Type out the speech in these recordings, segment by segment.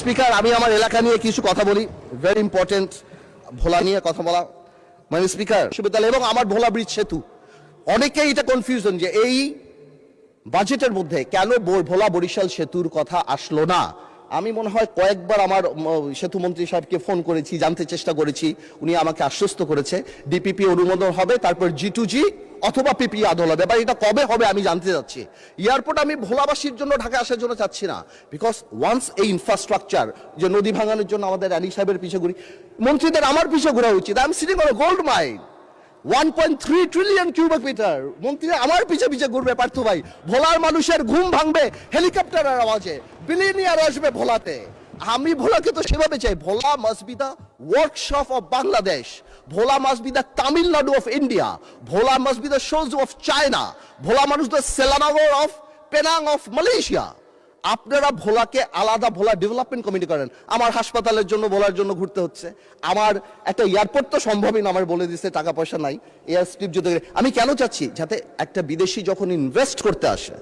Speaker, আমি আমার এলাকা নিয়ে কিছু কথা বলি। ভেরি ইম্পর্টেন্ট, ভোলা নিয়ে কথা বলা। মানে স্পিকার, বিশ্ববিদ্যালয় এবং আমার ভোলা ব্রিজ সেতু, অনেকেই এটা কনফিউশন যে এই বাজেটের মধ্যে কেন ভোলা বরিশাল সেতুর কথা আসলো না। আমি মনে হয় কয়েকবার আমার সেতু মন্ত্রী সাহেবকে ফোন করেছি, জানতে চেষ্টা করেছি, উনি আমাকে আশ্বস্ত করেছে ডিপিপি অনুমোদন হবে, তারপর G2G অথবা পিপি আদল হবে। এবার এটা কবে হবে আমি জানতে চাচ্ছি। এয়ারপোর্ট আমি ভোলাবাসীর জন্য ঢাকা আসার জন্য চাচ্ছি না, বিকজ ওয়ান্স এই ইনফ্রাস্ট্রাকচার, যে নদী ভাঙানোর জন্য আমাদের আলী সাহেবের পিছিয়ে ঘুরি, মন্ত্রীদের আমার পিছিয়ে ঘোরা উচিত। I am sitting on a gold mine, 1.3 trillion cubic metre. মন্ত্রী আমার পিছে পিছে ঘুরবে পার্থ ভাই। ভোলার মানুষের ঘুম ভাঙবে হেলিকপ্টারের আওয়াজে, বিলিয়নিয়ার আসবে ভোলাতে। আমি ভোলাকে তো সেভাবে চাই। Bhola must be the workshop of Bangladesh, Bhola must be the Tamil Nadu of India, Bhola must be the শোজ অফ চায়না, ভোলা মানুষ the Selangor of Penang of Malaysia. আপনারা ভোলাকে আলাদা ভোলা ডেভেলপমেন্ট কমিটি করেন। আমার হাসপাতালের জন্য ভোলার জন্য ঘুরতে হচ্ছে, আমার একটা এয়ারপোর্ট তো সম্ভবই না, আমার বলে দিচ্ছে টাকা পয়সা নাই, এয়ার স্ট্রিপ যদি। আমি কেন চাচ্ছি যাতে একটা বিদেশি যখন ইনভেস্ট করতে আসে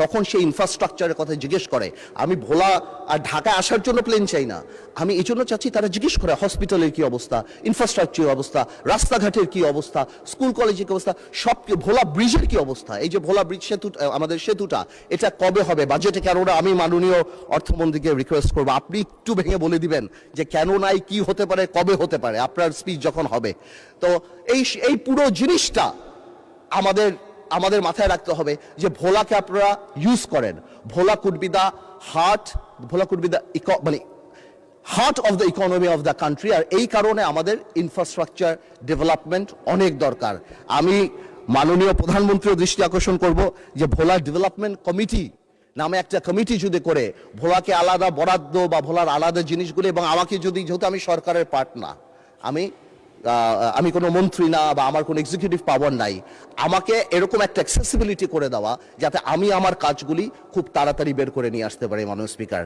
তখন সেই ইনফ্রাস্ট্রাকচারের কথা জিজ্ঞেস করে। আমি ভোলা আর ঢাকায় আসার জন্য প্লেন চাই না, আমি এই জন্য চাচ্ছি তারা জিজ্ঞেস করে হসপিটালের কি অবস্থা, ইনফ্রাস্ট্রাকচারের অবস্থা, রাস্তাঘাটের কি অবস্থা, স্কুল কলেজের কি অবস্থা, সব ভোলা ব্রিজের কি অবস্থা। এই যে ভোলা ব্রিজ সেতু, আমাদের সেতুটা, এটা কবে হবে বাজেটে কেন না। আমি মাননীয় অর্থমন্ত্রীকে রিকোয়েস্ট করবো আপনি একটু ভেঙে বলে দিবেন যে কেন নাই, কি হতে পারে, কবে হতে পারে আপনার স্পিচ যখন হবে। তো এই পুরো জিনিসটা আমাদের মাথায় রাখতে হবে যে ভোলাকে আপনারা ইউজ করেন। Bhola could be the heart, Bhola could be the মানে heart of the economy of the country. আর এই কারণে আমাদের ইনফ্রাস্ট্রাকচার ডেভেলপমেন্ট অনেক দরকার। আমি মাননীয় প্রধানমন্ত্রীর দৃষ্টি আকর্ষণ করব যে ভোলা ডেভেলপমেন্ট কমিটি নামে একটা কমিটি যদি করে ভোলাকে আলাদা বরাদ্দ বা ভোলার আলাদা জিনিসগুলো, এবং আমাকে যদি, যেহেতু আমি সরকারের পার্ট না, আমি কোনো মন্ত্রী না বা আমার কোনো এক্সিকিউটিভ পাওয়ার নাই, আমাকে এরকম একটা অ্যাক্সেসিবিলিটি করে দেওয়া যাতে আমি আমার কাজগুলি খুব তাড়াতাড়ি বের করে নিয়ে আসতে পারি। মাননীয় স্পিকার,